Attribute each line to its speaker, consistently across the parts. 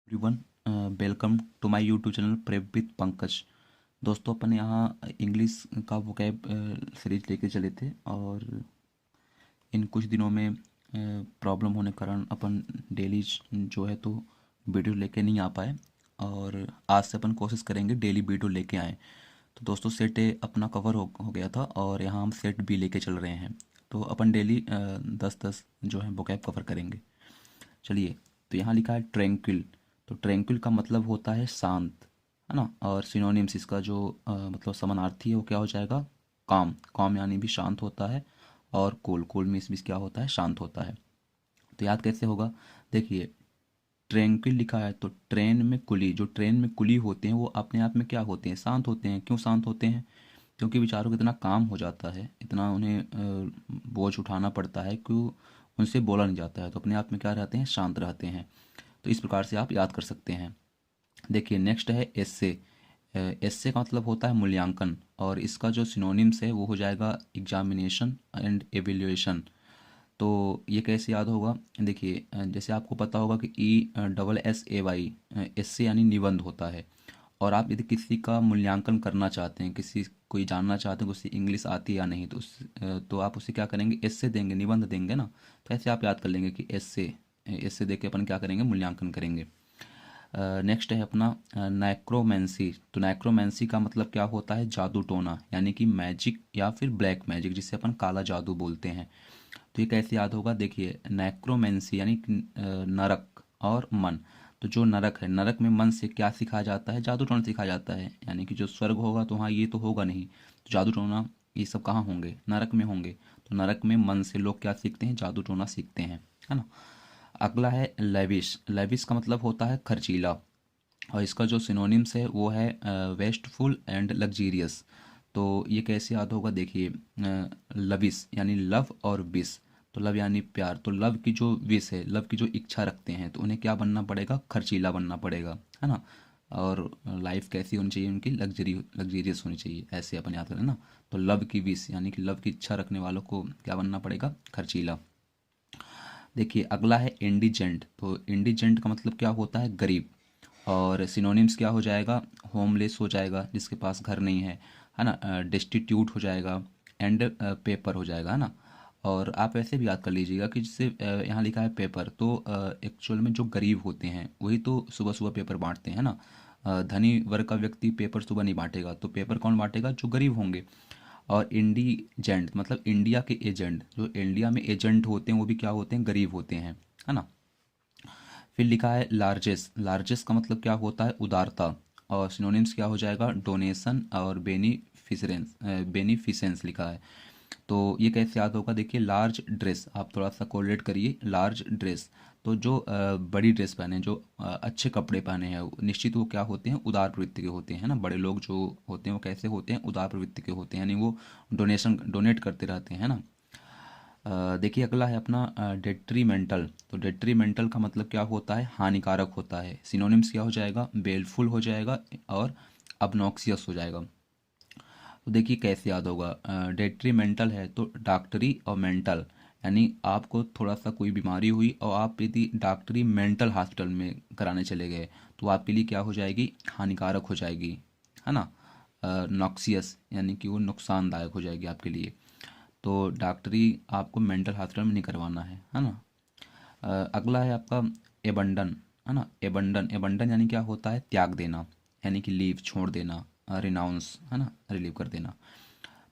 Speaker 1: Everyone, welcome to my YouTube channel prep with Pankaj. दोस्तों, अपन यहाँ इंग्लिश का वोकैब सीरीज लेके चले थे और इन कुछ दिनों में प्रॉब्लम होने के कारण अपन डेली जो है तो वीडियो लेके नहीं आ पाए। और आज से अपन कोशिश करेंगे डेली वीडियो लेके आएँ। तो दोस्तों, सेट ए अपना कवर हो गया था और यहाँ हम सेट बी लेके चल रहे हैं। तो अपन डेली 10-10 जो है वोकैब कवर करेंगे। चलिए, तो यहाँ लिखा है ट्रैंक्विल। तो ट्रैंक्विल का मतलब होता है शांत, है ना। और सिनोनिम्स इसका जो मतलब समानार्थी है वो क्या हो जाएगा, काम। काम यानी भी शांत होता है। और कूल, कूल मीन्स भी क्या होता है, शांत होता है। तो याद कैसे होगा, देखिए, ट्रैंक्विल लिखा है तो ट्रेन में कुली, जो ट्रेन में कुली होते हैं वो अपने आप में क्या होते हैं, शांत होते हैं। क्यों शांत होते हैं? क्योंकि बेचारों को इतना काम हो जाता है, इतना उन्हें बोझ उठाना पड़ता है कि उनसे बोला नहीं जाता है, तो अपने आप में क्या रहते हैं, शांत रहते हैं। तो इस प्रकार से आप याद कर सकते हैं। देखिए, नेक्स्ट है एस्से। एस्से का मतलब होता है मूल्यांकन, और इसका जो सिनोनिम्स है वो हो जाएगा एग्जामिनेशन एंड एवेल्युएशन। तो ये कैसे याद होगा, देखिए, जैसे आपको पता होगा कि ESSAY, एस्से यानी निबंध होता है। और आप यदि किसी का मूल्यांकन करना चाहते हैं, किसी कोई जानना चाहते हैं कि उसे इंग्लिश आती है या नहीं, तो तो आप उसे क्या करेंगे, एस्से देंगे, निबंध देंगे ना। तो ऐसे आप याद कर लेंगे कि एस्से, एस्से दे के अपन क्या करेंगे, मूल्यांकन करेंगे। नेक्स्ट है अपना नाइक्रोमेंसी। तो नाइक्रोमेंसी का मतलब क्या होता है, जादू टोना, यानी कि मैजिक या फिर ब्लैक मैजिक, जिसे अपन काला जादू बोलते हैं। तो ये कैसे याद होगा, देखिए, नेक्रोमेंसी यानी कि, नरक और मन। तो जो नरक है, नरक में मन से क्या सिखाया जाता है, जादू टोना सिखाया जाता है। यानी कि जो स्वर्ग होगा तो हाँ, ये तो होगा नहीं, तो जादू टोना ये सब कहाँ होंगे, नरक में होंगे। तो नरक में मन से लोग क्या सीखते हैं, जादू टोना सीखते हैं, है ना। अगला है लेविश। लेविश का मतलब होता है खर्चीला, और इसका जो सिनोनिम्स है वो है वेस्टफुल एंड लग्जीरियस। तो ये कैसे याद होगा, देखिए, लविस यानी लव और विश। तो लव यानी प्यार, तो लव की जो विश है, लव की जो इच्छा रखते हैं, तो उन्हें क्या बनना पड़ेगा, खर्चीला बनना पड़ेगा, है ना। और लाइफ कैसी होनी चाहिए उनकी, लग्जीरियस होनी चाहिए, ऐसे अपन याद करें ना। तो लव की विश यानी कि लव की इच्छा रखने वालों को क्या बनना पड़ेगा, खर्चीला। देखिए, अगला है इंडिजेंट। तो इंडिजेंट का मतलब क्या होता है, गरीब। और सिनोनिम्स क्या हो जाएगा, होमलेस हो जाएगा, जिसके पास घर नहीं है ना। डेस्टिट्यूट हो जाएगा, एंड पेपर हो जाएगा, है ना। और आप ऐसे भी याद कर लीजिएगा कि जिससे यहाँ लिखा है पेपर, तो एक्चुअल में जो गरीब होते हैं वही तो सुबह सुबह पेपर बांटते हैं ना। धनी वर्ग का व्यक्ति पेपर सुबह नहीं बांटेगा, तो पेपर कौन बांटेगा, जो गरीब होंगे। और इंडीजेंट मतलब इंडिया के एजेंट, जो इंडिया में एजेंट होते हैं वो भी क्या होते हैं, गरीब होते हैं, है ना। फिर लिखा है लार्जेस्ट। लार्जेस्ट का मतलब क्या होता है, उदारता। और सिनोनिम्स क्या हो जाएगा, डोनेशन और बेनिफिसेंस लिखा है। तो ये कैसे याद होगा, देखिए, लार्ज ड्रेस, आप थोड़ा सा कोरिलेट करिए, लार्ज ड्रेस। तो जो बड़ी ड्रेस पहने, जो अच्छे कपड़े पहने हैं, निश्चित वो क्या होते हैं, उदार प्रवृत्ति के होते हैं ना। बड़े लोग जो होते हैं वो कैसे होते हैं, उदार प्रवृत्ति के होते हैं, यानी वो डोनेट करते रहते हैं ना। देखिए, अगला है अपना डेट्रीमेंटल। तो डेट्रीमेंटल का मतलब क्या होता है, हानिकारक होता है। सिनोनिम्स क्या हो जाएगा, बेलफुल हो जाएगा और अबनॉक्सियस हो जाएगा। तो देखिए कैसे याद होगा, डेट्रीमेंटल है तो डॉक्टरी और मेंटल, यानी आपको थोड़ा सा कोई बीमारी हुई और आप यदि डॉक्टरी मेंटल हॉस्पिटल में कराने चले गए, तो आपके लिए क्या हो जाएगी, हानिकारक हो जाएगी, है ना। नॉक्सियस यानी कि वो नुकसानदायक हो जाएगी आपके लिए। तो डॉक्टरी आपको मेंटल हॉस्पिटल में नहीं करवाना है ना। अगला है आपका एबंडन, है ना। एबंडन, एबंडन यानी क्या होता है, त्याग देना, यानी कि लीव, छोड़ देना, रिनाउंस, है ना, रिलीव कर देना।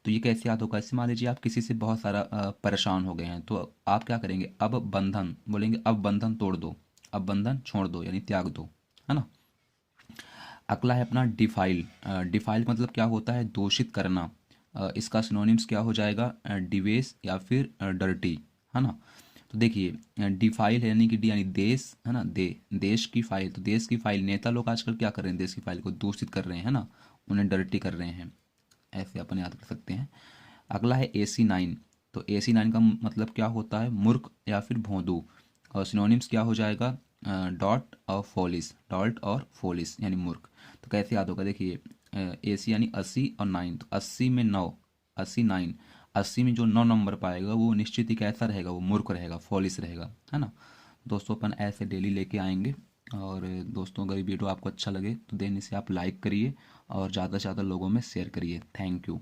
Speaker 1: तो ये कैसे याद होगा, इससे मान लीजिए आप किसी से बहुत सारा परेशान हो गए हैं, तो आप क्या करेंगे, अब बंधन बोलेंगे, अब बंधन तोड़ दो, अब बंधन छोड़ दो, यानी त्याग दो, है ना। अगला है अपना डिफाइल। डिफाइल मतलब क्या होता है, दूषित करना। इसका सिनोनिम्स क्या हो जाएगा, डिवेस या फिर डर्टी, है ना। तो देखिए, डिफाइल है यानी कि डी यानी देश, है ना, देश की फाइल। तो देश की फाइल, नेता लोग आजकल क्या कर रहे हैं, देश की फाइल को दूषित कर रहे हैं, है ना, उन्हें डर्टी कर रहे हैं, ऐसे अपन याद कर सकते हैं। अगला है AC9। तो AC9 का मतलब क्या होता है, मूर्ख या फिर भोंदू। और सिनोनिम्स क्या हो जाएगा, डॉट और फोलिस, डॉट और फोलिस यानी मूर्ख। तो कैसे याद होगा, देखिए, AC यानी 80 और 9, तो 80 में 9, 89, 80 में जो 9 नंबर पाएगा वो निश्चित ही कैसा रहेगा, वो मूर्ख रहेगा, फॉलिस रहेगा, है ना। दोस्तों, अपन ऐसे डेली लेके आएंगे और दोस्तों अगर ये वीडियो आपको अच्छा लगे तो देन इसे आप लाइक करिए और ज़्यादा से ज़्यादा लोगों में शेयर करिए। Thank you.